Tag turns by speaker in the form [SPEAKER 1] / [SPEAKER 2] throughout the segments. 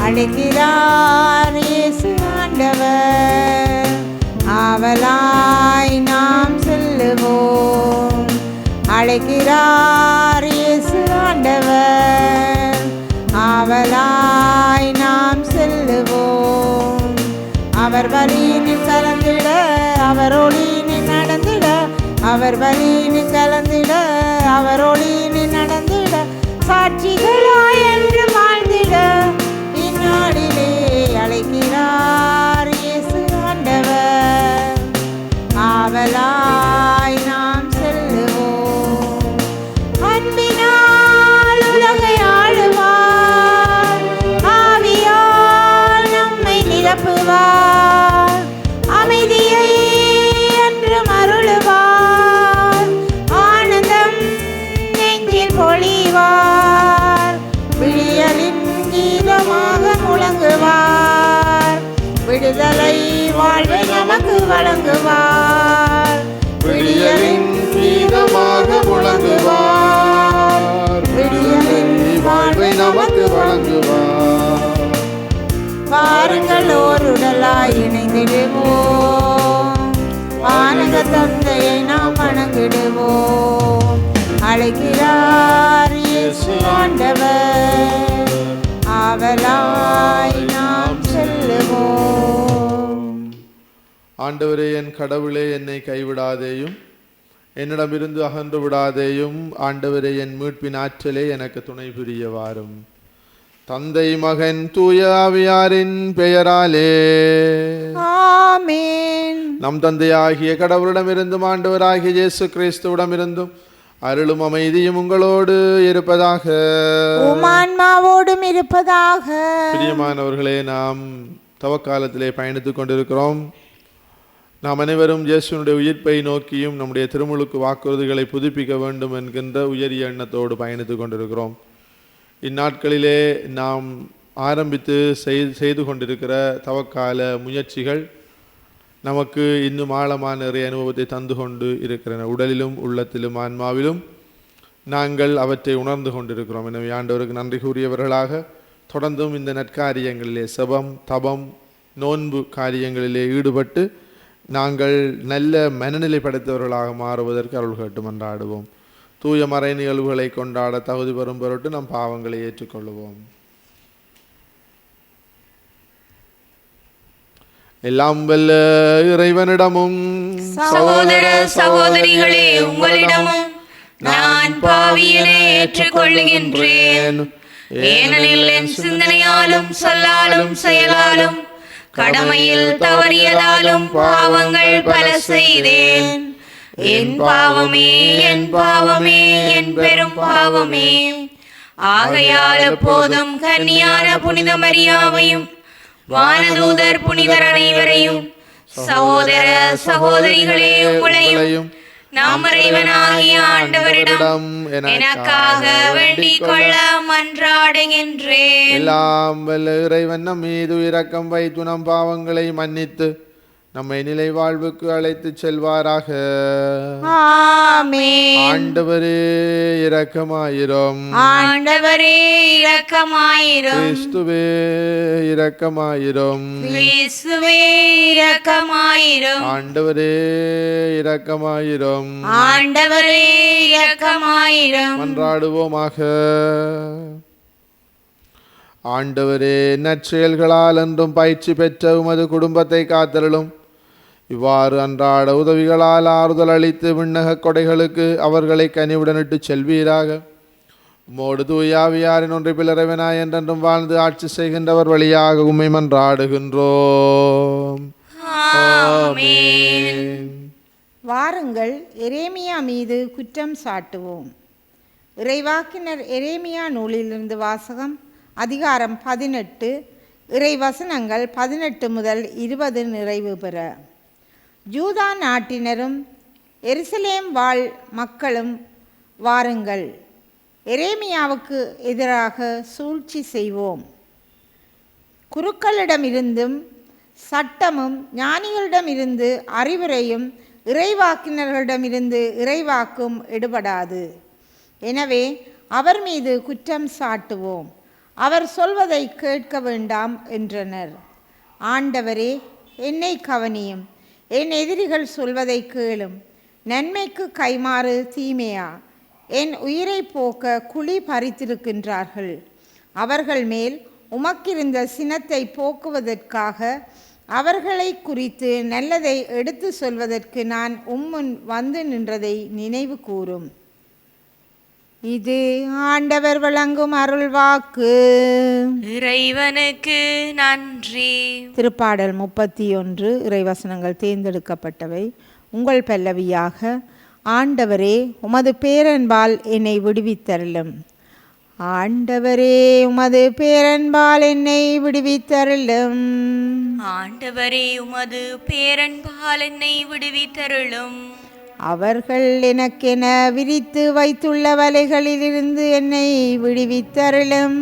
[SPEAKER 1] அழைக்கிறார் இயேசு ஆண்டவர். ஆவலாய் நாம் செல்லுவோம். அழைக்கிறார் இயேசு ஆண்டவர். ஆவலாய் நாம் செல்லுவோம். அவர் வழியினில் கலந்திட, அவர் ஒளியினில் நடந்திட, அவர் வழியினில் கலந்திட, அவர் ஒளியினில் நடந்திட, சாட்சிகளாய் என்று வாழ்ந்திட இந்நாளிலே அழைக்கிறார் இயேசு ஆண்டவர். ஆவலாய் நாம் செல்லுவோம். அன்பினால் உலகை ஆளுவார், ஆவியால் நம்மை நிரப்புவார், அமைதியை என்று அருளுவார், ஆனந்தம் நெஞ்சில் பொழிவார், விழியலின் கீதமாக முழங்குவார், விடுதலை வாழ்வை நமக்கு வழங்குவார், விழியலின் கீதமாக முழங்குவார், விடியலின் வாழ்வை நமக்கு வழங்குவார். வாருங்கள் ஓருடலாய் இணைந்திடுவோம், வானக தந்தையை நாம் வணங்கிடுவோம். அழைக்கிறார் இயேசு ஆண்டவர். ஆவலாய் நாம் செல்லுவோம்.
[SPEAKER 2] ஆண்டவரே, என் கடவுளே, என்னை கைவிடாதேயும், என்னிடமிருந்து அகன்று விடாதேயும். ஆண்டவரே, என் மீட்பின் ஆற்றலே, எனக்கு துணை புரிய வாரும். தந்தை, மகன், தூய ஆவியாரின் பெயராலே
[SPEAKER 1] ஆமென்.
[SPEAKER 2] நம் தந்தையாகிய கடவுளிடமிருந்தும் ஆண்டவராகிய இயேசு கிறிஸ்துவிடமிருந்தும் அருளும் அமைதியும் உங்களோடு இருப்பதாக.
[SPEAKER 1] உம் ஆன்மாவோடும் இருப்பதாக.
[SPEAKER 2] பிரியமானவர்களே, நாம் தவக்காலத்திலே பயணித்துக் கொண்டிருக்கிறோம். நாம் அனைவரும் இயேசுனுடைய உயிர்ப்பை நோக்கியும் நம்முடைய திருமுழுக்கு வாக்குறுதிகளை புதுப்பிக்க வேண்டும் என்கின்ற உயரிய எண்ணத்தோடு பயணித்துக் கொண்டிருக்கிறோம். இந்நாட்களிலே நாம் ஆரம்பித்து செய்து கொண்டிருக்கிற தவக்கால முயற்சிகள் நமக்கு இன்னும் ஆழமான நிறைய அனுபவத்தை தந்து கொண்டு இருக்கின்றன. உடலிலும் உள்ளத்திலும் ஆன்மாவிலும் நாங்கள் அவற்றை உணர்ந்து கொண்டிருக்கிறோம். எனவே ஆண்டவருக்கு நன்றி கூறியவர்களாக தொடர்ந்தும் இந்த நற்காரியங்களிலே, செபம், தபம், நோன்பு காரியங்களிலே ஈடுபட்டு நாங்கள் நல்ல மனநிலை படைத்தவர்களாக மாறுவதற்கு அருள் கேட்டு மன்றாடுவோம். தூய மறை நிகழ்வுகளை கொண்டாட தகுதி பெறும் பொருட்டு நம் பாவங்களை ஏற்றுக்கொள்வோம். எல்லாம் வல்ல இறைவனிடமும்
[SPEAKER 3] சகோதர சகோதரிகளே உங்களிடமும் நான் பாவியனை ஏற்றுக்கொள்ளுகின்றேன். ஏனெனில் என் சிந்தனையாலும் சொல்லாலும் செயலாலும் கடமையில் தவறியதாலும் பாவங்கள் பல செய்தேன். என் பாவமே, என் பாவமே, என் பெரும் பாவமே. ஆகையால் எப்போதும் கன்னியான புனித மரியாவையும் வானதூதர் புனிதர் அனைவரையும் சகோதர சகோதரிகளே உங்களையும் நாம் இறைவனாகிய ஆண்டவரிடம் எனக்காக வேண்டிக் கொள்ள மன்றாடுகின்றேன்.
[SPEAKER 2] எல்லாம் வல்ல இறைவன் நம் மீது இரக்கம் வைத்து நம் பாவங்களை மன்னித்து நம்மை நிலை வாழ்வுக்கு அழைத்து செல்வாராக.
[SPEAKER 1] ஆமென்.
[SPEAKER 2] ஆண்டவரே இரக்கமாயிரும்.
[SPEAKER 3] ஆண்டவரே இரக்கமாயிரும்.
[SPEAKER 2] கிறிஸ்துவே இரக்கமாயிரும்.
[SPEAKER 3] கிறிஸ்துவே இரக்கமாயிரும்.
[SPEAKER 2] ஆண்டவரே இரக்கமாயிரும்.
[SPEAKER 3] ஆண்டவரே இரக்கமாயிரும்.
[SPEAKER 2] மன்றாடுவோமாக. ஆண்டவரே, நற்செயல்களால் என்றும் பயிற்சி பெற்ற உமது குடும்பத்தை காத்தருளும். இவ்வாறு அன்றாட உதவிகளால் ஆறுதல் அளித்து விண்ணக கொடைகளுக்கு அவர்களை கனிவுடனிட்டு செல்வீராக. உம்மோடு தூயாவியாரின் ஒன்றிப்பில் இறைவனாய் என்றென்றும் வாழ்ந்து ஆட்சி செய்கின்றவர் வழியாக உம்மை மன்றாடுகின்றோம்.
[SPEAKER 3] ஆமென்.
[SPEAKER 1] வாருங்கள் எரேமியா மீது குற்றம் சாட்டுவோம். இறைவாக்கினர் எரேமியா நூலிலிருந்து வாசகம். அதிகாரம் 18, இறைவசனங்கள் 18 முதல் 20 நிறைவு பெற. யூதா நாட்டினரும் எருசலேம் வாழ் மக்களும் வாருங்கள், எரேமியாவுக்கு எதிராக சூழ்ச்சி செய்வோம். குருக்களிடமிருந்தும் சட்டமும் ஞானிகளிடமிருந்து அறிவுரையும் இறைவாக்கினர்களிடமிருந்து இறைவாக்கும் எடுபடாது. எனவே அவர் மீது குற்றம் சாட்டுவோம். அவர் சொல்வதை கேட்க வேண்டாம் என்றனர். ஆண்டவரே, என்னை கவனியும். என் எதிரிகள் சொல்வதை கேளும். நன்மைக்கு கைமாறு தீமையா? என் உயிரை போக்க குழி பறித்திருக்கின்றார்கள். அவர்கள் மேல் உமக்கிருந்த சினத்தை போக்குவதற்காக அவர்களை குறித்து நல்லதை எடுத்து சொல்வதற்கு நான் உம்முன் வந்து நின்றதை நினைவு கூறும். இது ஆண்டவர் வழங்கும் அருள்வாக்கு.
[SPEAKER 3] இறைவனுக்கு நன்றி.
[SPEAKER 1] திருப்பாடல் 31 இறைவசனங்கள் தேர்ந்தெடுக்கப்பட்டவை. உங்கள் பல்லவியாக: ஆண்டவரே, உமது பேரன்பால் என்னை விடுவித்தருளும். ஆண்டவரே, உமது பேரன்பால் என்னை விடுவித்தருளும்.
[SPEAKER 3] ஆண்டவரே, உமது பேரன்பால் என்னை விடுவித்தருளும்.
[SPEAKER 1] அவர்கள் எனக்கென விரித்து வைத்துள்ள வலைகளிலிருந்து என்னை விடுவித்தருளும்.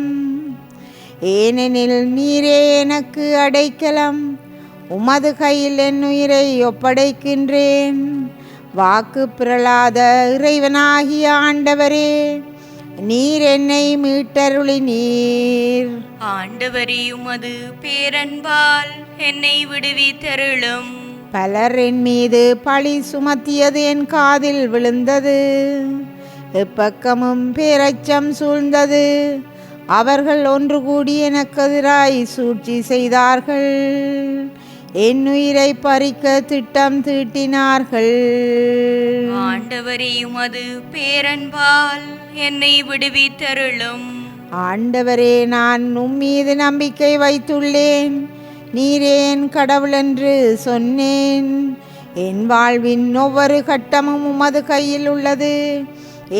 [SPEAKER 1] ஏனெனில் நீரே எனக்கு அடைக்கலம். உமது கையில் என் உயிரை ஒப்படைக்கின்றேன். வாக்கு பிறழாத இறைவனாகிய ஆண்டவரே, நீர் என்னை மீட்டருளினீர்.
[SPEAKER 3] ஆண்டவரே, உமது பேரன்பால் என்னை விடுவித்தருளும்.
[SPEAKER 1] பலர் என் மீது பழி சுமத்தியது என் காதில் விழுந்தது. எப்பக்கமும் பேரச்சம் சூழ்ந்தது. அவர்கள் ஒன்று கூடி எனக்கு எதிராய் சூழ்ச்சி செய்தார்கள். என் உயிரை பறிக்க திட்டம் தீட்டினார்கள்.
[SPEAKER 3] ஆண்டவரே, உமது பேரன்பால் என்னை விடுவித்தருளும்.
[SPEAKER 1] ஆண்டவரே, நான் உம்மீது நம்பிக்கை வைத்துள்ளேன். நீரே என் கடவுள் என்று சொன்னேன். என் வாழ்வின் ஒவ்வொரு கட்டமும் உமது கையில் உள்ளது.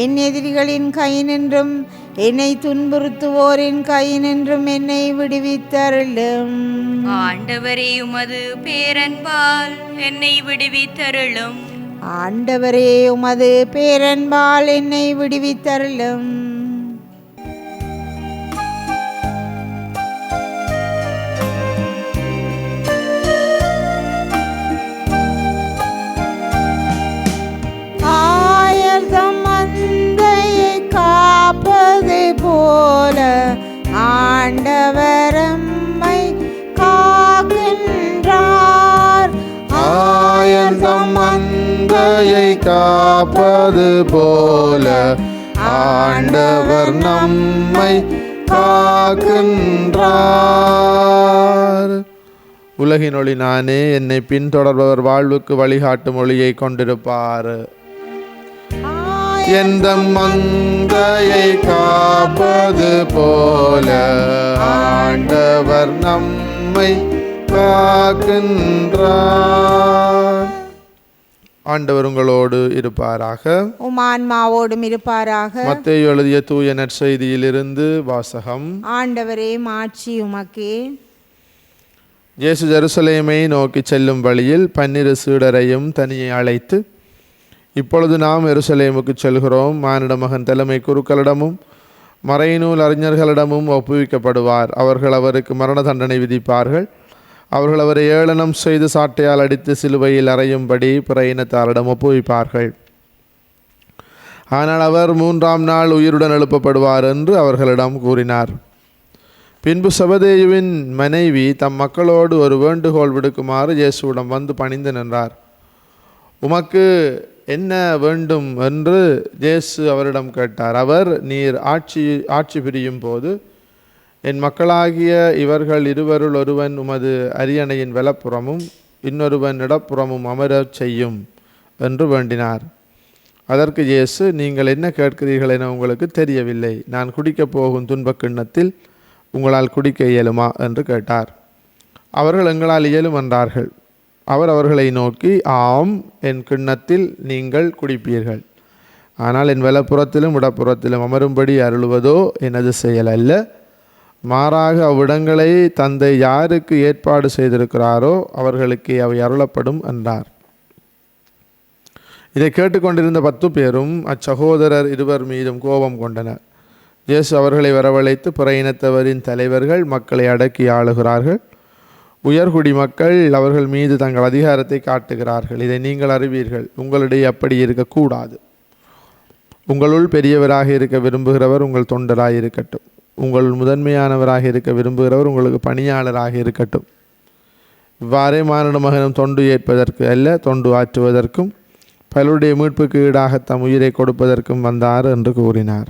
[SPEAKER 1] என் எதிரிகளின் கையினின்றும் என்னை துன்புறுத்துவோரின் கையினின்றும் என்னை விடுவித்தருளும்.
[SPEAKER 3] ஆண்டவரே, உமது பேரன்பால் என்னை விடுவித்தருளும்.
[SPEAKER 1] ஆண்டவரே, உமது பேரன்பால் என்னை விடுவித்தருளும். போல ஆண்டவர் எம்மை காக்கின்றார்.
[SPEAKER 2] ஆயர்தம் மந்தையை காப்பது போல ஆண்டவர் நம்மை காக்கின்றார். உலகின் ஒளி நானே. என்னை பின்தொடர்பவர் வாழ்வுக்கு வழிகாட்டும் ஒளியை கொண்டிருப்பார். எந்த மந்தையை காப்பது போல ஆண்டவர் நம்மை காக்கின்றார். ஆண்டவர் உங்களோடு இருப்பாராக.
[SPEAKER 1] உமான்மாவோடும் இருப்பாராக.
[SPEAKER 2] மத்தேயு எழுதிய தூய நற்செய்தியிலிருந்து வாசகம்.
[SPEAKER 1] ஆண்டவரே, மாட்சி உமக்கே.
[SPEAKER 2] இயேசு ஜெருசலேமை நோக்கி செல்லும் வழியில் 12 சீடரையும் தனியே அழைத்து, இப்பொழுது நாம் எருசலேமுக்கு செல்கிறோம். மானிட மகன் தலைமை குருக்களிடமும் மறைநூல் அறிஞர்களிடமும் ஒப்புவிக்கப்படுவார். அவர்கள் அவருக்கு மரண தண்டனை விதிப்பார்கள். அவர்கள் அவரை ஏளனம் செய்து சாட்டையால் அடித்து சிலுவையில் அறையும்படி பிற இனத்தாரிடம் ஒப்புவிப்பார்கள். ஆனால் அவர் 3ஆம் நாள் உயிருடன் எழுப்பப்படுவார் என்று அவர்களிடம் கூறினார். பின்பு செபதேயுவின் மனைவி தம் மக்களோடு ஒரு வேண்டுகோள் விடுக்குமாறு இயேசுவிடம் வந்து பணிந்து நின்றார். உமக்கு என்ன வேண்டும் என்று இயேசு அவரிடம் கேட்டார். அவர், நீர் ஆட்சி பிரியும் போது என் மக்களாகிய இவர்கள் இருவருள் ஒருவன் உமது அரியணையின் வலப்புறமும் இன்னொருவன் இடப்புறமும் அமரச் செய்யும் என்று வேண்டினார். அதற்கு இயேசு, நீங்கள் என்ன கேட்கிறீர்கள் என உங்களுக்கு தெரியவில்லை. நான் குடிக்கப் போகும் துன்பக் கிண்ணத்தில் உங்களால் குடிக்க இயலுமா என்று கேட்டார். அவர்கள், எங்களால் இயலும் என்றார்கள். அவர் அவர்களை நோக்கி, ஆம், என் கிண்ணத்தில் நீங்கள் குடிப்பீர்கள். ஆனால் என் வலப்புறத்திலும் இடப்புறத்திலும் அமரும்படி அருளுவதோ எனது செயல் அல்ல. மாறாக அவ்விடங்களை தந்தை யாருக்கு ஏற்பாடு செய்திருக்கிறாரோ அவர்களுக்கே அவை அருளப்படும் என்றார். இதை கேட்டுக்கொண்டிருந்த 10 பேரும் அச்சகோதரர் இருவர் மீதும் கோபம் கொண்டனர். இயேசு அவர்களை வரவழைத்து, பிற இனத்தவரின் தலைவர்கள் மக்களை அடக்கி ஆளுகிறார்கள். உயர்குடி மக்கள் அவர்கள் மீது தங்கள் அதிகாரத்தை காட்டுகிறார்கள். இதை நீங்கள் அறிவீர்கள். உங்களிடையே அப்படி இருக்கக்கூடாது. உங்களுள் பெரியவராக இருக்க விரும்புகிறவர் உங்கள் தொண்டராக இருக்கட்டும். உங்கள் முதன்மையானவராக இருக்க விரும்புகிறவர் உங்களுக்கு பணியாளராக இருக்கட்டும். இவ்வாறே மானிட மகனும் தொண்டு ஏற்பதற்கு அல்ல, தொண்டு ஆற்றுவதற்கும் பலருடைய மீட்புக்கு ஈடாக தம் உயிரை கொடுப்பதற்கும் வந்தார் என்று கூறினார்.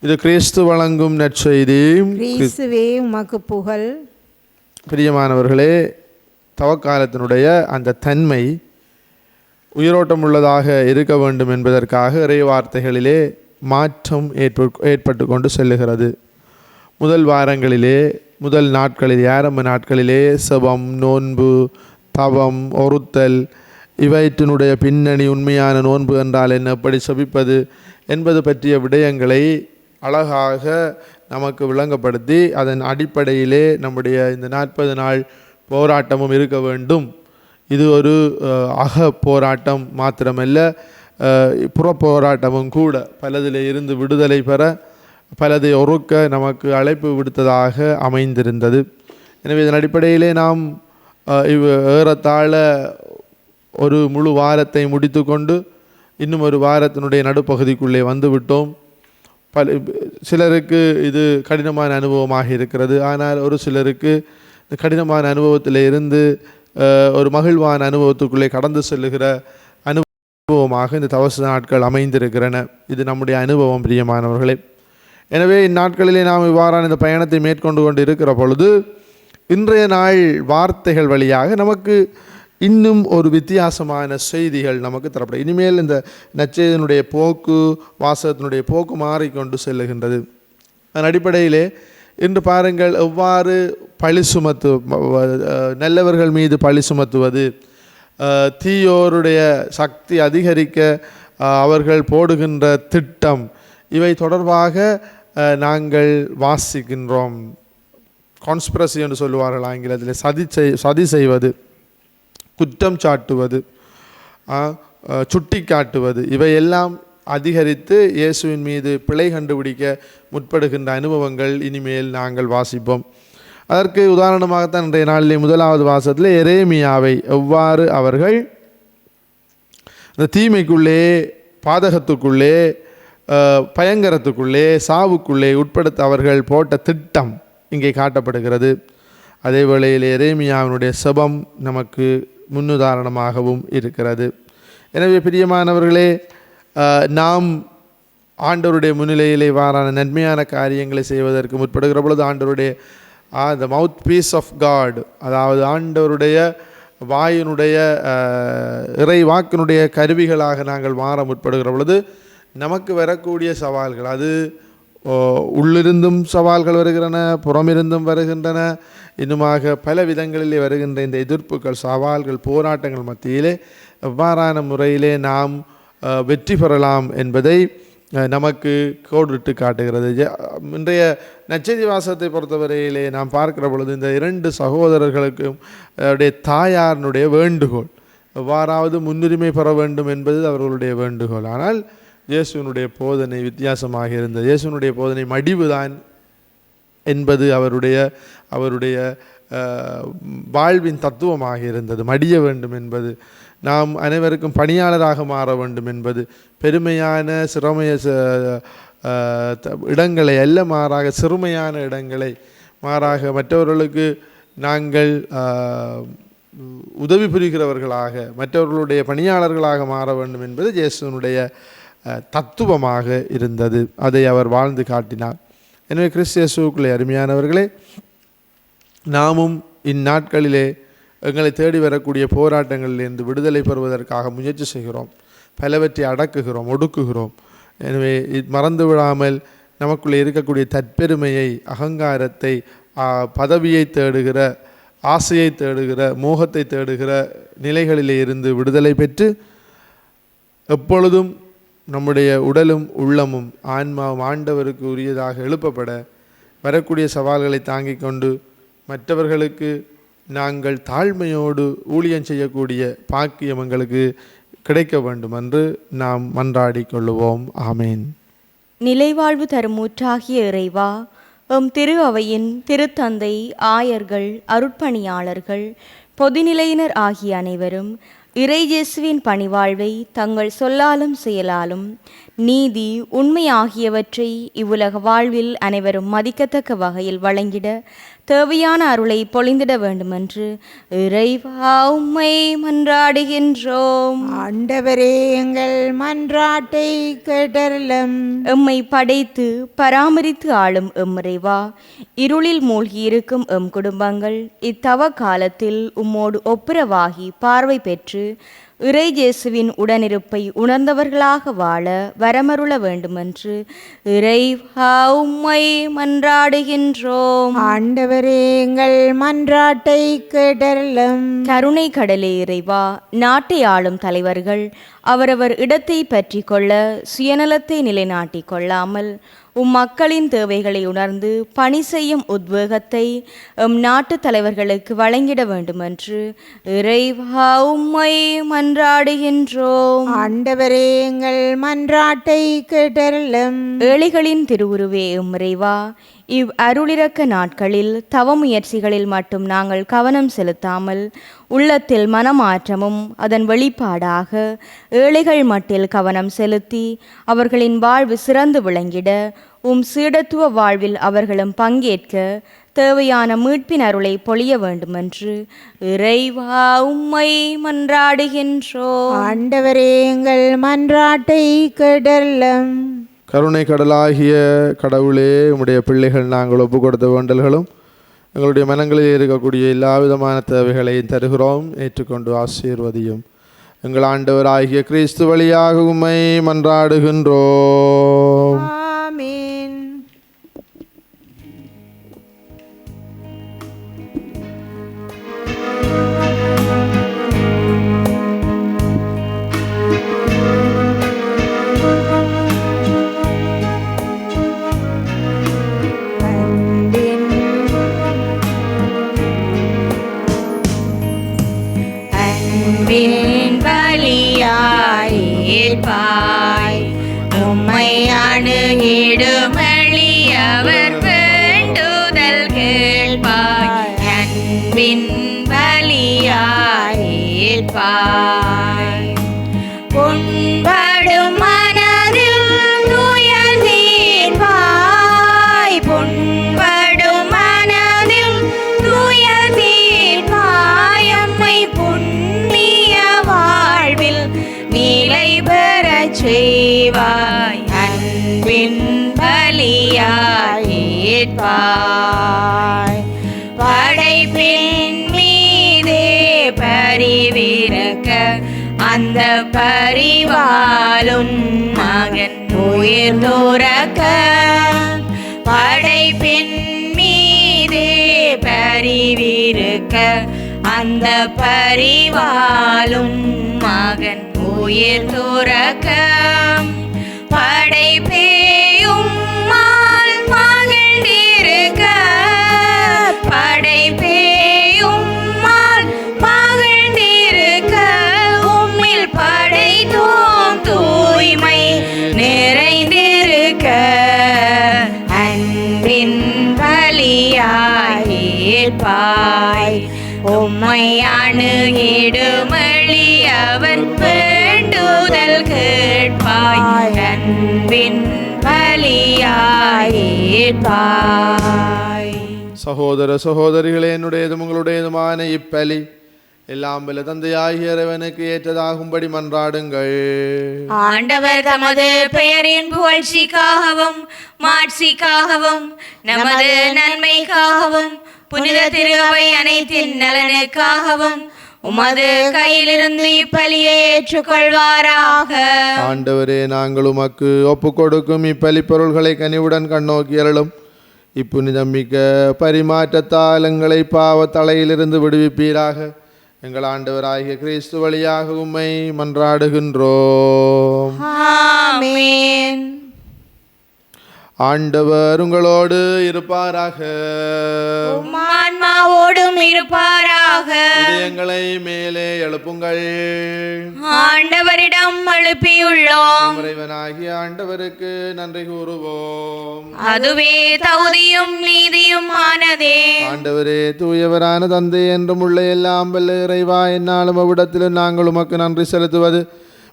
[SPEAKER 2] இது கிறிஸ்து வழங்கும் நற்செய்தி.
[SPEAKER 1] கிறிஸ்துவே உமக்கு புகழ்.
[SPEAKER 2] பிரியமானவர்களே, தவக்காலத்தினுடைய அந்த தன்மை உயிரோட்டம் உள்ளதாக இருக்க வேண்டும் என்பதற்காக இறை வார்த்தைகளிலே மாற்றம் ஏற்பட்டு கொண்டு செல்லுகிறது. முதல் வாரங்களிலே, முதல் நாட்களிலே, ஆரம்ப நாட்களிலே செபம், நோன்பு, தவம், ஒருத்தல் இவற்றினுடைய பின்னணி, உண்மையான நோன்பு என்றால் என்ன, எப்படி செபிப்பது என்பது பற்றிய விடயங்களை அழகாக நமக்கு விளங்கப்படுத்தி அதன் அடிப்படையிலே நம்முடைய இந்த 40 நாள் போராட்டமும் இருக்க வேண்டும். இது ஒரு அக போராட்டம் மாத்திரமல்ல, புறப்போராட்டமும் கூட. பலதிலே இருந்து விடுதலை பெற, பலதை ஒருக்க நமக்கு அழைப்பு விடுத்ததாக அமைந்திருந்தது. எனவே இதன் அடிப்படையிலே நாம் ஏறத்தாழ ஒரு முழு வாரத்தை முடித்து கொண்டு இன்னும் ஒரு வாரத்தினுடைய நடுப்பகுதிக்குள்ளே வந்துவிட்டோம். சிலருக்கு இது கடினமான அனுபவமாக இருக்கிறது. ஆனால் ஒரு சிலருக்கு இந்த கடினமான அனுபவத்தில் இருந்து ஒரு மகிழ்வான அனுபவத்துக்குள்ளே கடந்து செல்லுகிற அனுபவமாக இந்த தவச நாட்கள் அமைந்திருக்கிறன. இது நம்முடைய அனுபவம், பிரியமானவர்களே. எனவே இந்நாட்களிலே நாம் இவ்வாறான இந்த பயணத்தை மேற்கொண்டு கொண்டு இருக்கிற பொழுது இன்றைய நாள் வார்த்தைகள் வழியாக நமக்கு இன்னும் ஒரு வித்தியாசமான செய்திகள் நமக்கு தரப்படும். இனிமேல் இந்த நற்செய்தியினுடைய போக்கு, வாசகத்தினுடைய போக்கு மாறிக்கொண்டு செல்லுகின்றது. அதன் அடிப்படையிலே இன்று பாருங்கள், எவ்வாறு பழி நல்லவர்கள் மீது பழி சுமத்துவது, தீயோருடைய சக்தி அதிகரிக்க அவர்கள் போடுகின்ற திட்டம், இவை தொடர்பாக நாங்கள் வாசிக்கின்றோம். கான்ஸ்பிரசி என்று சொல்லுவார்கள் ஆங்கிலத்தில். சதி செய்வது, குற்றம் சாட்டுவது, சுட்டி காட்டுவது, இவையெல்லாம் அதிகரித்து இயேசுவின் மீது பிழை கண்டுபிடிக்க முற்படுகின்ற அனுபவங்கள் இனிமேல் நாங்கள் வாசிப்போம். அதற்கு உதாரணமாகத்தான் இன்றைய நாளிலே முதலாவது வாசகத்தில் எரேமியாவை எவ்வாறு அவர்கள் இந்த தீமைக்குள்ளே, பாதகத்துக்குள்ளே, பயங்கரத்துக்குள்ளே, சாவுக்குள்ளே உட்படுத்த அவர்கள் போட்ட திட்டம் இங்கே காட்டப்படுகிறது. அதே வேளையில் எரேமியாவினுடைய செபம் நமக்கு முன்னுதாரணமாகவும் இருக்கிறது. எனவே பிரியமானவர்களே, நாம் ஆண்டவருடைய முன்னிலையிலே வாரான நன்மையான காரியங்களை செய்வதற்கு முற்படுகிற பொழுது ஆண்டவருடைய த மவுத் பீஸ் ஆஃப் காட், அதாவது ஆண்டவருடைய வாயினுடைய இறை வாக்கினுடைய கருவிகளாக நாங்கள் மாற முற்படுகிற பொழுது நமக்கு வரக்கூடிய சவால்கள், அது உள்ளிருந்தும் சவால்கள் வருகின்றன, புறமிருந்தும் வருகின்றன, இன்னுமாக பல விதங்களிலே வருகின்ற இந்த எதிர்ப்புகள், சவால்கள், போராட்டங்கள் மத்தியிலே எவ்வாறான முறையிலே நாம் வெற்றி பெறலாம் என்பதை நமக்கு கோடிட்டு காட்டுகிறது. இன்றைய நற்செய்தி வாசகத்தை பொறுத்தவரையிலே நாம் பார்க்கிற பொழுது இந்த 2 சகோதரர்களுக்கும் தாயாரினுடைய வேண்டுகோள், எவ்வாறாவது முன்னுரிமை பெற வேண்டும் என்பது அவர்களுடைய வேண்டுகோள். ஆனால் இயேசுவினுடைய போதனை வித்தியாசமாக இருந்தது. இயேசுவினுடைய போதனை மடிவுதான் என்பது அவருடைய வாழ்வின் தத்துவமாக இருந்தது. மடிய வேண்டும் என்பது, நாம் அனைவருக்கும் பணியாளராக மாற வேண்டும் என்பது, பெருமையான சிறுமைய இடங்களை அல்ல, மாறாக சிறுமையான இடங்களை, மாறாக மற்றவர்களுக்கு நாங்கள் உதவி புரிகிறவர்களாக, மற்றவர்களுடைய பணியாளர்களாக மாற வேண்டும் என்பது இயேசுவினுடைய தத்துவமாக இருந்தது. அதை அவர் வாழ்ந்து காட்டினார். எனவே கிறிஸ்து இயேசுவுக்குள்ளே அருமையானவர்களே, நாமும் இந்நாட்களிலே எங்களை தேடி வரக்கூடிய போராட்டங்களிலிருந்து விடுதலை பெறுவதற்காக முயற்சி செய்கிறோம். பலவற்றை அடக்குகிறோம், ஒடுக்குகிறோம். எனவே மறந்து விடாமல் நமக்குள்ளே இருக்கக்கூடிய தற்பெருமையை, அகங்காரத்தை, பதவியை தேடுகிற, ஆசையை தேடுகிற, மோகத்தை தேடுகிற நிலைகளிலே இருந்து விடுதலை பெற்று எப்பொழுதும் நம்முடைய உடலும் உள்ளமும் ஆன்மாவும் ஆண்டவருக்கு உரியதாக எழுப்பப்பட வரக்கூடிய சவால்களை தாங்கிக் கொண்டு மற்றவர்களுக்கு நாங்கள் தாழ்மையோடு ஊழியம் செய்யக்கூடிய பாக்கியம் எங்களுக்கு கிடைக்க வேண்டும் என்று நாம் மன்றாடி கொள்ளுவோம். ஆமேன்.
[SPEAKER 4] நிலைவாழ்வு தரும் ஊற்றாகிய இறைவா, எம் திரு அவையின் திருத்தந்தை, ஆயர்கள், அருட்பணியாளர்கள், பொதுநிலையினர் ஆகிய அனைவரும் இறை இயேசுவின் பணிவாழ்வை தங்கள் சொல்லாலும் செயலாலும் நீதி, உண்மை ஆகியவற்றை இவ்வுலக வாழ்வில் அனைவரும் மதிக்கத்தக்க வகையில் வழங்கிட தேவையான அருளை பொழிந்திட வேண்டுமென்று இறைவா உம்மை மன்றாடுகின்றோம்.
[SPEAKER 1] ஆண்டவரே எங்கள் மன்றாட்டை கேட்டருளும்.
[SPEAKER 4] எம்மை படைத்து பராமரித்து ஆளும் எம்மிறைவா, இருளில் மூழ்கியிருக்கும் எம் குடும்பங்கள் இத்தவ காலத்தில் உம்மோடு ஒப்புரவாகி பார்வை பெற்று இறை இயேசுவின் உடனிருப்பை உணர்ந்தவர்களாக வாழ வரமருள வேண்டுமென்று இறைவா உம்மை மன்றாடுகின்றோம்.
[SPEAKER 1] ஆண்டவரே எங்கள் மன்றாட்டை கேட்டருளும்.
[SPEAKER 4] கருணை கடலே இறைவா, நாட்டை ஆளும் தலைவர்கள் அவரவர் இடத்தை பற்றி கொள்ள சுயநலத்தை நிலைநாட்டிக் கொள்ளாமல் மக்களின் தேவைகளை உணர்ந்து பணி செய்யும் உத்வேகத்தை நாட்டு தலைவர்களுக்கு வழங்கிட வேண்டுமென்று இறைவா உம்மை மன்றாடுகின்றோம்.
[SPEAKER 1] ஆண்டவரே எங்கள் மன்றாட்டை கேட்டருளும்.
[SPEAKER 4] ஏழைகளின் திருவுருவே இறைவா, இவ் அருளிறக்க நாட்களில் தவ முயற்சிகளில் மட்டும் நாங்கள் கவனம் செலுத்தாமல் உள்ளத்தில் மனமாற்றமும் அதன் வெளிப்பாடாக ஏழைகள் மட்டில் கவனம் செலுத்தி அவர்களின் வாழ்வு சிறந்து விளங்கிட சீடத்துவ வாழ்வில் அவர்களும் பங்கேற்க தேவையான மீட்பின் அருளை பொழிய வேண்டுமென்று இறைவா உம்மை மன்றாடுகின்றோம்.
[SPEAKER 1] ஆண்டவரே எங்கள் மன்றாட்டை கேட்டருளும்.
[SPEAKER 2] கருணை கடலாகிய கடவுளே, உம்முடைய பிள்ளைகள் நாங்கள் ஒப்பு கொடுத்த வேண்டல்களும் எங்களுடைய மனங்களில் இருக்கக்கூடிய எல்லா விதமான தேவைகளையும் தருகிறோம். ஏற்றுக்கொண்டு ஆசீர்வதியும். எங்கள் ஆண்டவராகிய கிறிஸ்து வழியாக உம்மை மன்றாடுகின்றோம்.
[SPEAKER 1] ஆமென்.
[SPEAKER 3] அன்பின் பலியாய் ஏற்பாய் உம்மை அணுகிடும் எளியவர் வேண்டுதல் கேட்பாய். அன்பின் பலியாய் ஏற்பாய் புண்படும் மனதில் துயர் தீர்ப்பாய். புண்படும் மனதில் துயர் தீர்ப்பாய். அம்மை புண்ணிய வாழ்வில் நிலை பெறச் செய்வாய். அன்பின் பலியாய் ஏற்பாய் படைப்பின் மீதே பரிவிருக்க அந்த பரிவாலும் மகன் உயிர் துறக்க. படைப்பின் மீதே பரிவிருக்க அந்த பரிவாலும் மகன் உயிர் துறக்க. படைப்பேயும் மகிழ்ந்திருக்க. படைப்பேயும் மகிழ்ந்திருக்க. உம்மில் படைத்தோம் தூய்மை நிறைந்திருக்க. அன்பின் பலியாய் ஏற்பாய் உம்மை அணுகிடும் எளியவர் வேண்டுதல் கேட்பாய். அன்பின் பலியாய் ஏற்பாய்.
[SPEAKER 2] சகோதர சகோதரிகளே, என்னுடையதும் உங்களுடையதுமான இப்பலி எல்லாம் வல்ல தந்தையாகிய இறைவனுக்கு ஏற்றதாகும்படி மன்றாடுங்கள்.
[SPEAKER 3] ஆண்டவர் தமது பெயரின் புகழ்ச்சிக்காகவும் மாட்சிக்காகவும் நமது நன்மைக்காகவும் புனித திரு அவை அனைத்தின் நலனுக்காகவும் உமது கையிலிருந்து இப்பலியை ஏற்றுக்கொள்வாராக.
[SPEAKER 2] ஆண்டவரே, நாங்கள் உமக்கு ஒப்பு கொடுக்கும் இப்பலி பொருள்களை கனிவுடன் கண்ணோக்கி அருளும். இப்புனிதம் மிக்க பரிமாற்றத்தால் எங்களை பாவ தலையிலிருந்து விடுவிப்பீராக. எங்கள் ஆண்டவராகிய கிறிஸ்து வழியாக உம்மை மன்றாடுகின்றோம்.
[SPEAKER 3] ஆமென்.
[SPEAKER 2] ஆண்டவர் உங்களோடு இருப்பாராக.
[SPEAKER 3] உம் ஆன்மாவோடும் இருப்பாராக.
[SPEAKER 2] இதயங்களை மேலே எழுப்புங்கள்.
[SPEAKER 3] ஆண்டவரிடம் எழுப்பியுள்ளோம்.
[SPEAKER 2] இறைவனாகிய ஆண்டவருக்கு நன்றி கூறுவோம்.
[SPEAKER 3] அதுவே தகுதியும் நீதியும் ஆனதே.
[SPEAKER 2] ஆண்டவரே, தூயவரான தந்தை என்றும் உள்ள எல்லாம் வல்ல இறைவா, என்னாலும் அவ்விடத்திலும் நாங்கள் உமக்கு நன்றி செலுத்துவது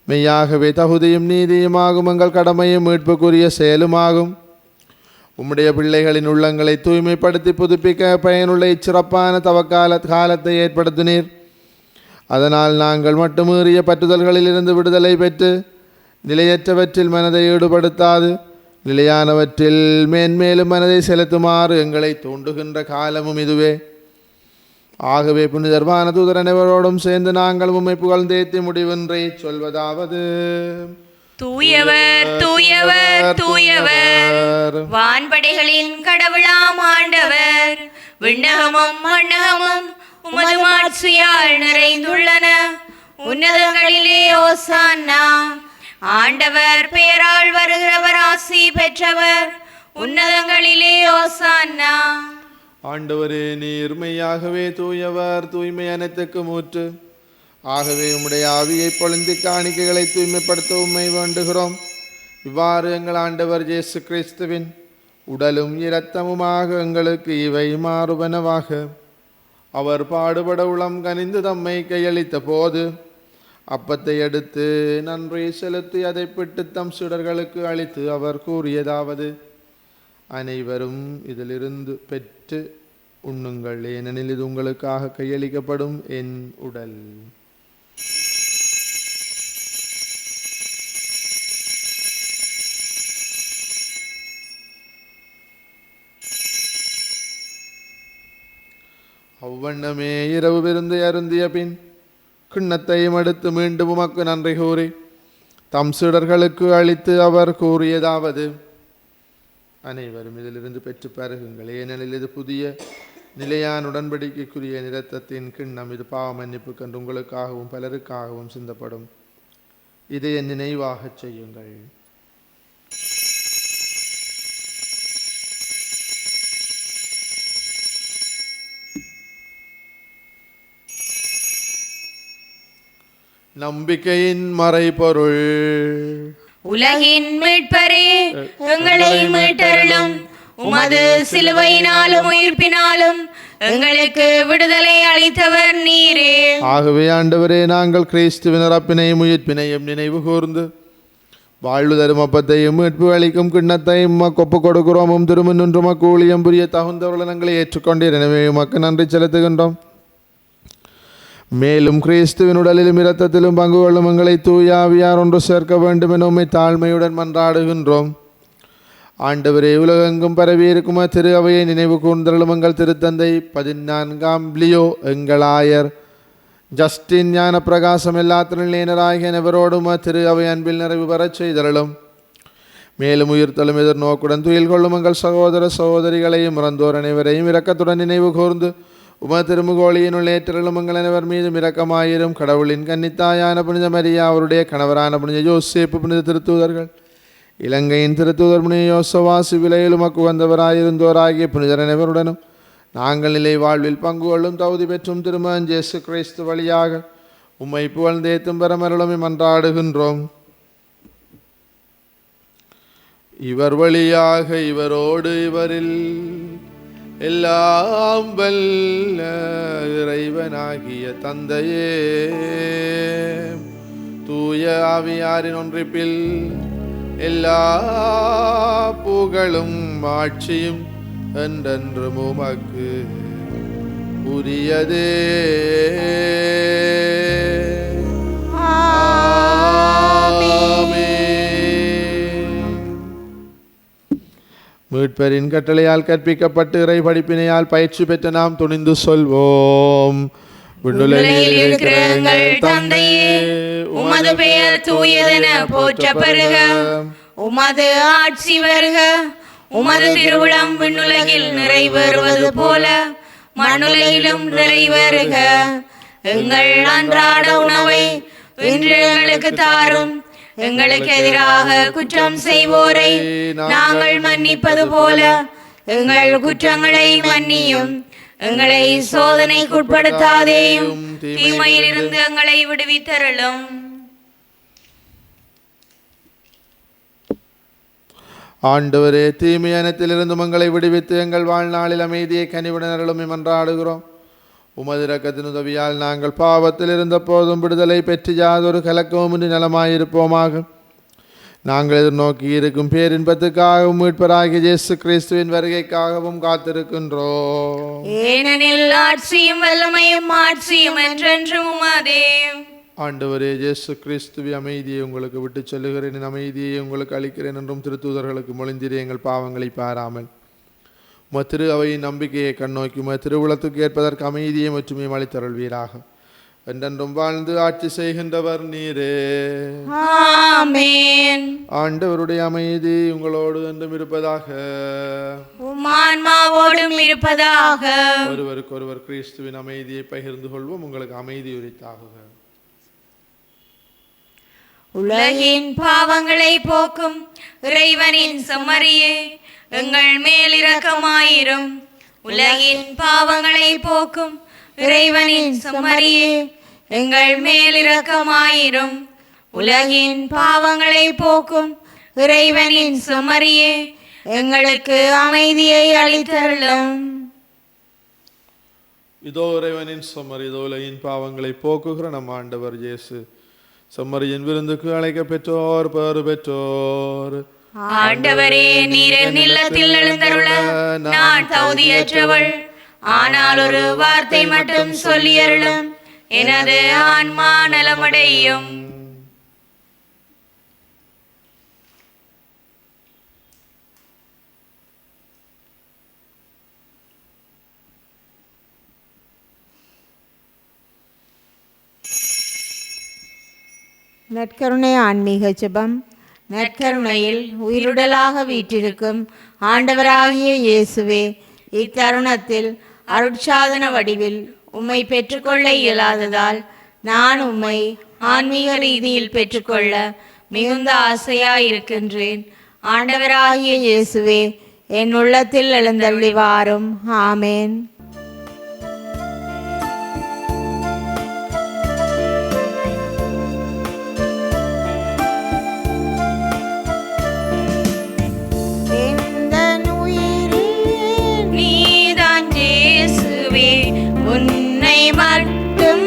[SPEAKER 2] மெய்யாகவே தகுதியும் நீதியுமாகும் எங்கள் கடமையும் மீட்புக்குரிய செயலுமாகும். உம்முடைய பிள்ளைகளின் உள்ளங்களை தூய்மைப்படுத்தி புதுப்பிக்க பயனுள்ள இச்சிறப்பான காலத்தை ஏற்படுத்தினீர். அதனால் நாங்கள் மட்டுமீறிய பற்றுதல்களிலிருந்து விடுதலை பெற்று நிலையற்றவற்றில் மனதை ஈடுபடுத்தாது நிலையானவற்றில் மேன்மேலும் மனதை செலுத்துமாறு எங்களை தூண்டுகின்ற காலமும் இதுவே. ஆகவே புனிதர்வான தூதர் அனைவரோடும் சேர்ந்து நாங்கள் உம்மை புகழ்ந்தேத்தி முடிவின்றி சொல்வதாவது:
[SPEAKER 3] தூயவர் தூயவர் தூயவர், வான்படைகளின் கடவுளாம் ஆண்டவர். விண்ணகமும் மண்ணகமும் உமது மாட்சியால் நிறைந்துள்ளன. உன்னதங்களிலே ஓசானா. ஆண்டவர் பெயரால் வருகிறவர் ஆசி பெற்றவர். உன்னதங்களிலே ஓசானா.
[SPEAKER 2] ஆண்டவரே, நீர் மெய்யாகவே தூயவர், தூய்மை அனைத்துக்கும் ஊற்று. ஆகவே உம்முடைய ஆவியை பொழிந்து காணிக்கைகளை தூய்மைப்படுத்த உம்மை வேண்டுகிறோம். இவ்வாறு எங்கள் ஆண்டவர் இயேசு கிறிஸ்துவின் உடலும் இரத்தமுமாக எங்களுக்கு இவை மாறுவனவாக. அவர் பாடுபட உளம் கனிந்து தம்மை கையளித்த போது அப்பத்தை எடுத்து நன்றி செலுத்தி அதை பிட்டு தம் சுடர்களுக்கு அளித்து அவர் கூறியதாவது: அனைவரும் இதிலிருந்து பெற்று உண்ணுங்கள், ஏனெனில் இது உங்களுக்காக கையளிக்கப்படும் என் உடல். அவ்வண்ணமே இரவு விருந்து அருந்திய பின் கிண்ணத்தையும் எடுத்து மீண்டும் உமக்கு நன்றி கூறி தம் சீடர்களுக்கு அளித்து அவர் கூறியதாவது: அனைவரும் இதிலிருந்து பெற்று பருகுங்கள், ஏனெனில் இது புதிய நிலையான உடன்படிக்கைக்குரிய இரத்தத்தின் கிண்ணம். இது பாவ மன்னிப்புக்கென்று உங்களுக்காகவும் பலருக்காகவும் சிந்தப்படும். இதை என் நினைவாகச் செய்யுங்கள். நம்பிக்கையின் மறைபொருள்.
[SPEAKER 3] உலகின் மீட்பரே, எங்களை மீட்டருளும். உமது சிலுவையினாலும் உயிர்ப்பினாலும் எங்களுக்கு விடுதலை அளித்தவர் நீரே.
[SPEAKER 2] ஆகவே ஆண்டவரே, நாங்கள் கிறிஸ்துவின் இறப்பினையும் உயிர்ப்பினையும் நினைவு கூர்ந்து வாழ்வு தரும் அப்பத்தையும் மீட்பு அளிக்கும் கிண்ணத்தையும் ஒப்புக் கொடுக்கிறோமும். திருமுன்றும் உமக்கு ஊழியம் புரிய தகுந்தவர்கள் எங்களை ஏற்றுக்கொண்டீர். எனவே உமக்கு நன்றி செலுத்துகின்றோம். மேலும் கிறிஸ்துவின் உடலிலும் இரத்தத்திலும் பங்கு கொள்ளும் எங்களை தூய ஆவியார் ஒன்று சேர்க்க வேண்டும் என உம்மை தாழ்மையுடன் மன்றாடுகின்றோம். ஆண்டவரே, உலகெங்கும் பரவியிருக்கும் திரு அவையை நினைவு கூர்ந்தருளும். எங்கள் திருத்தந்தை 14ஆம் லியோ, எங்கள் ஆயர் ஜஸ்டின், ஞான பிரகாசம், எல்லா திருநிலையினராகிய அனைவரோடும் திரு அவை அன்பில் நிறைவு பெறச் செய்தருளும். மேலும் உயிர்த்தலும் எதிர்நோக்குடன் துயில் கொள்ளும் எங்கள் சகோதர சகோதரிகளையும் இறந்தோர் அனைவரையும் இரக்கத்துடன் நினைவு கூர்ந்து உம திருமுகோழியினுள் ஏற்றலும் எங்கள் அனைவர் மீதும் இரக்கமாயிரும். கடவுளின் கன்னித்தாயான புனித மரியா, அவருடைய கணவரான புனித யோசேப்பு, புனித திருத்தூதர்கள், இலங்கையின் திருத்தூதர் புனித யோசவாசி, விலையில் உமக்கு வந்தவராயிருந்தோராகிய புனிதர் அனைவருடனும் நாங்கள் நிலை வாழ்வில் பங்கு கொள்ளும் தகுதி பெற்றும் திருமகன் இயேசு கிறிஸ்து வழியாக உம்மை புகழ்ந்தேத்தும் பெறமருளும் மன்றாடுகின்றோம். இவர் வழியாக இவரோடு இவரில் எல்லாம் வல்ல இறைவனாகிய தந்தையே, தூய ஆவியாரின் ஒன்றிப்பில் எல்லா புகழும் ஆட்சியும் என்றென்றும் உமக்கு உரியதே. மீட்பரின் கட்டளையால் கற்பிக்கப்பட்டு இறை படிப்பினையால் பயிற்சி பெற்ற நாம் துணிந்து சொல்வோம்:
[SPEAKER 3] விண்ணுலகில் இருக்கிற எங்கள் தந்தையே, உமது பெயர் தூயதென போற்றப்பெறுக. உமது ஆட்சி வருக. உமது திருவுளம் விண்ணுலகில் நிறைவேறுவது போல மண்ணுலகிலும் நிறைவேறுக. எங்கள் அன்றாட உணவை இன்று எங்களுக்கு தாரும். எங்களுக்கு எதிராக குற்றம் செய்வோரை நாங்கள் மன்னிப்பது போல எங்கள் குற்றங்களை மன்னியும். எங்களை சோதனைக்குட்படுத்தாதேயும், தீமையிலிருந்து எங்களை விடுவித்தருளும்.
[SPEAKER 2] ஆண்டவரே, தீமை அனைத்திலிருந்து எங்களை விடுவித்து எங்கள் வாழ்நாளில் அமைதியை கனிவுடன் அருளும் மன்றாடுகிறோம். உமது இரக்கத்தின் உதவியால் நாங்கள் பாவத்தில் இருந்த போதும் விடுதலை பெற்று யாதொரு கலக்கமுமின்றி நலமாயிருப்போமாக. நாங்கள் எதிர்நோக்கி இருக்கும் பேரின்பத்துக்காகவும் மீட்பராகிய இயேசு கிறிஸ்துவின் வருகைக்காகவும் காத்திருக்கின்றோம்.
[SPEAKER 3] ஏனெனில் ஆட்சியும் வல்லமையும் ஆட்சியும் என்றென்றும் உமதே.
[SPEAKER 2] ஆண்டவரே இயேசு கிறிஸ்துவே, அமைதியை உங்களுக்கு விட்டு சொல்லுகிறேன், என் அமைதியை உங்களுக்கு அளிக்கிறேன் என்றும் திருத்தூதர்களுக்கு மொழிந்திரே எங்கள் பாவங்களை பாராமல் திரு அவையின் நம்பிக்கையை கண்ணோக்கி திருவுளத்துக்கு ஏற்பதற்கு அமைதியை ஒற்றுமையும் அளித்தருள்வீராக. என்றென்றும் வாழ்ந்து ஆட்சி செய்கின்றவர் நீரே.
[SPEAKER 3] ஆமென்.
[SPEAKER 2] ஆண்டவருடைய அமைதி உங்களோடு என்றும் இருப்பதாக.
[SPEAKER 3] உம் ஆன்மாவோடும் இருப்பதாக.
[SPEAKER 2] ஒருவருக்கொருவர் கிறிஸ்துவின் அமைதியை பகிர்ந்து கொள்வோம். உங்களுக்கு அமைதி உரித்தாகுக.
[SPEAKER 3] உலகின் பாவங்களை போக்கும் இறைவனின் செம்மறியே, எங்கள் மேல் இரக்கமாயிரும். உலகின் பாவங்களை போக்கும் இறைவனின் செம்மறியே, எங்கள் மேல் இரக்கமாயிரும். உலகின் பாவங்களை போக்கும் இறைவனின் செம்மறியே, எங்களுக்கு அமைதியை அளித்தருளும்.
[SPEAKER 2] இதோ இறைவனின் செம்மறி, இதோ உலகின் பாவங்களை போக்குகிற நம் ஆண்டவர் இயேசு. செம்மறியின் விருந்துக்கு அழைக்க பெற்றோர் பேறு பெற்றோர்.
[SPEAKER 3] ஆண்டவரே, நீர் என் இல்லத்தில் எழுந்தருள நான் தகுதியற்றவள். ஆனால் ஒரு வார்த்தை மட்டும் சொல்லியருளும், எனது ஆன்மா நலமடையும்.
[SPEAKER 1] நற்கருணை ஆன்மீக ஜெபம். நற்கருணையில் உயிருடலாக வீற்றிருக்கும் ஆண்டவராகிய இயேசுவே, இத்தருணத்தில் அருட்சாதன வடிவில் உம்மை பெற்றுக்கொள்ள இயலாததால் நான் உம்மை ஆன்மீக ரீதியில் பெற்றுக்கொள்ள மிகுந்த ஆசையாயிருக்கின்றேன். ஆண்டவராகிய இயேசுவே, என் உள்ளத்தில் எழுந்தருளி வாரும். ஆமேன்.
[SPEAKER 3] உன்னை மட்டும்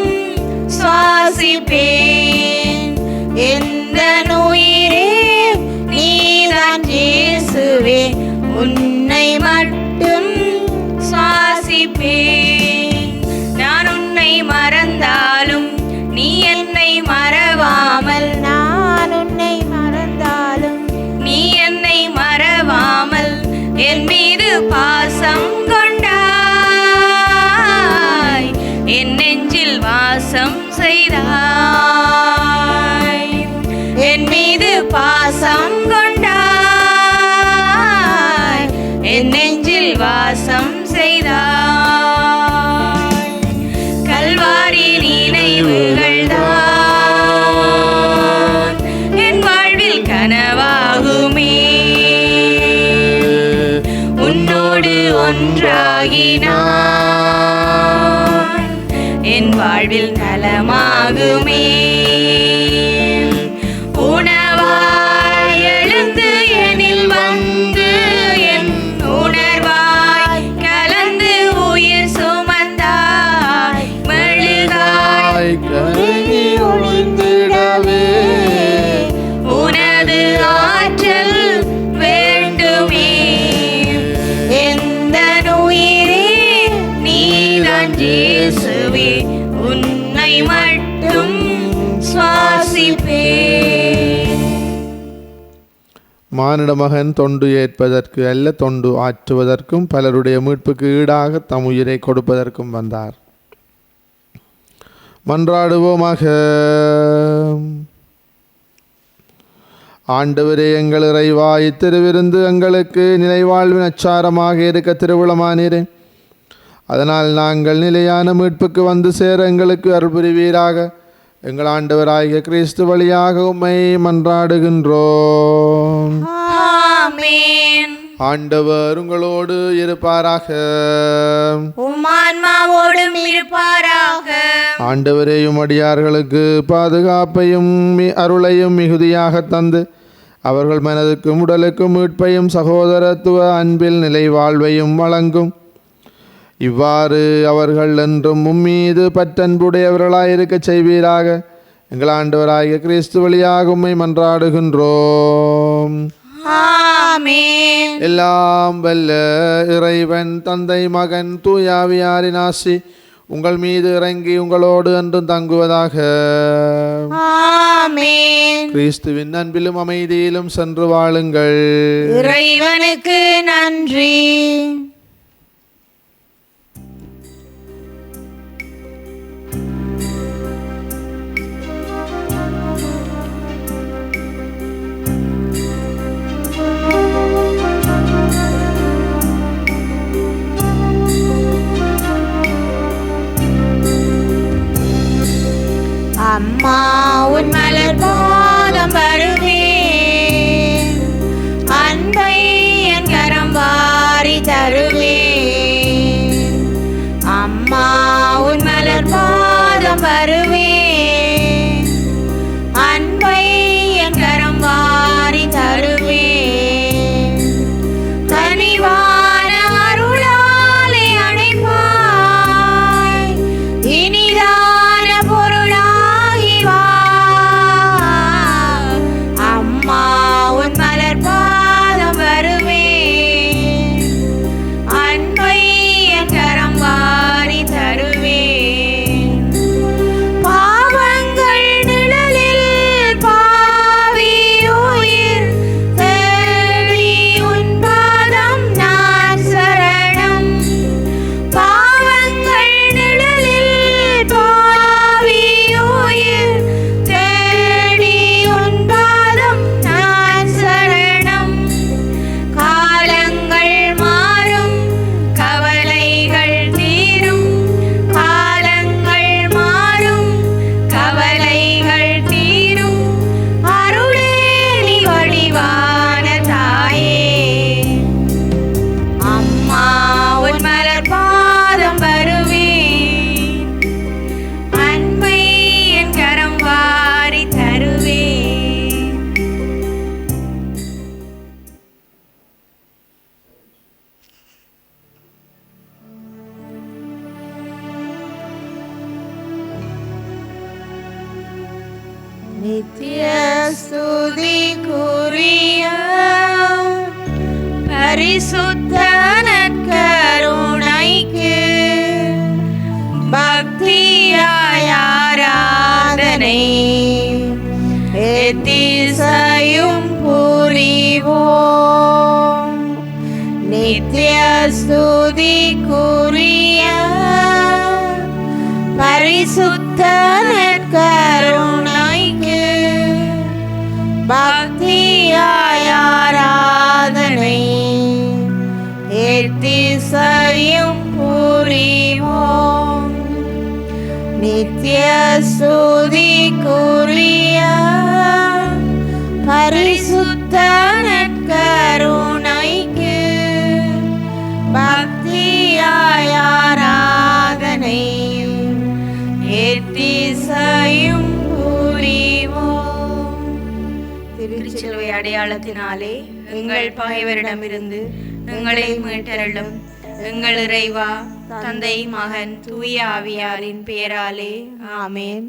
[SPEAKER 3] சுவாசிப்பேன். எந்த உயிரே நீதான் இயேசுவே, உன்னை மட்டும் சுவாசிப்பேன். நான் உன்னை மறந்தாலும் நீ என்னை மறவாமல்,
[SPEAKER 1] நான் உன்னை மறந்தாலும்
[SPEAKER 3] நீ என்னை மறவாமல் என் மீது பாசம் கொண்டாய், என் நெஞ்சில் வாசம் செய்தாய். என் மீது பாசம் கொண்டாய், என் நெஞ்சில் வாசம் செய்தாய். கல்வாரி நினைவுகள் தான் என் வாழ்வில் கனவாகுமே. உன்னோடு ஒன்றாகினான் என் வாழ்வில் நலமாகுமே. உணவாய் எழுந்து எனில் வந்து என் உணர்வாய் கலந்து உயிர் சுமந்தாய். மெழுகாய்
[SPEAKER 2] கருகி ஒளிந்திடவே
[SPEAKER 3] உனது ஆற்றல் வேண்டுமே. எந்த உயிரே நீதான் இயேசுவே, உன்னை மட்டும் சுவாசிப்பேன்.
[SPEAKER 2] மானிட மகன் தொண்டு ஏற்பதற்கு அல்ல, தொண்டு ஆற்றுவதற்கும் பலருடைய மீட்புக்கு ஈடாக தம் உயிரை கொடுப்பதற்கும் வந்தார். மன்றாடுவோமாக. ஆண்டவரே, எங்கள் இறைவா, இத்திருவிருந்து எங்களுக்கு நிலைவாழ்வின் அச்சாரமாக இருக்க திருவுளமானீரே. அதனால் நாங்கள் நிலையான மீட்புக்கு வந்து சேர எங்களுக்கு அருள் புரிவீராக. எங்கள் ஆண்டவராகிய கிறிஸ்து வழியாக உம்மை மன்றாடுகின்றோம்.
[SPEAKER 3] ஆமென்.
[SPEAKER 2] ஆண்டவர் உங்களோடு இருப்பாராக.
[SPEAKER 3] உம் ஆன்மாவோடும் இருப்பாராக.
[SPEAKER 2] ஆண்டவரே, உமடியார்களுக்கு பாதுகாப்பையும் அருளையும் மிகுதியாக தந்து அவர்கள் மனதுக்கும் உடலுக்கும் மீட்பையும் சகோதரத்துவ அன்பில் நிலை வாழ்வையும் வழங்கும் இவ்வாறு அவர்கள் என்றும் உம்மீது பற்றன்புடையவர்களாயிருக்கச் செய்வீராக. எங்கள் ஆண்டவராகிய கிறிஸ்து வழியாக உம்மை மன்றாடுகின்றோம்.
[SPEAKER 3] ஆமென்.
[SPEAKER 2] எல்லாம் வல்ல இறைவன் தந்தை மகன் தூயாவியாரின் ஆசி உங்கள் மீது இறங்கி உங்களோடு என்றும் தங்குவதாக.
[SPEAKER 3] ஆமென்.
[SPEAKER 2] கிறிஸ்துவின் அன்பிலும் அமைதியிலும் சென்று வாழுங்கள்.
[SPEAKER 3] இறைவனுக்கு நன்றி.
[SPEAKER 1] அம்மா
[SPEAKER 3] உன் மலர் பாதம் வருவேன், அன்பை என் கரம் வாரி தருவேன். அம்மா உன் மலர் பாதம் வருவேன், அன்பை என் கரம் வாரி தருவேன். கனிவான அருளாலே அணைப்பாய், இனிதான பொருளாகி வா. அம்மா உன் மலர் பாதம் வருவேன், அன்பை என் கரம் வாரி தருவேன். பாவங்கள் நிழலில் பாவி உயிர் தேடி உன் பாதம் நான் சரணம். பாவங்கள் நிழலில் பாவி உயிர் தேடி உன் பாதம் நான் சரணம். காலங்கள் மாறும், கவலைகள் தீரும். காலங்கள் மாறும், கவலைகள் தீரும். அருளே நீ வடிவான தாயே. அம்மா உன் மலர் பாதம் வருவேன், அன்பை என் கரம் வாரி தருவேன்.
[SPEAKER 1] நித்திய ஸ்துதிக்குரிய
[SPEAKER 3] பரிசுத்த நற்கருணைக்கு பக்தியாய் ஆராதனை எத்திசையும் புரிவோம்.
[SPEAKER 1] நித்திய ஸ்துதிக்குரிய பரிசுத்த நற்கருணைக்கு பக்தியாய் ஆராதனை எத்திசையும் புரிவோம். நித்திய ஸ்துதிக்குரிய பரிசுத்த நற்கருணைக்கு பக்தியாய் ஆராதனை எத்திசையும் புரிவோம்.
[SPEAKER 3] திருச்சிலுவை அடையாளத்தினாலே எங்கள் பகைவரிடமிருந்து எங்களை மீட்டருளும். எங்கள் இறைவா, தந்தை மகன் தூய ஆவியாரின் பெயராலே ஆமென்.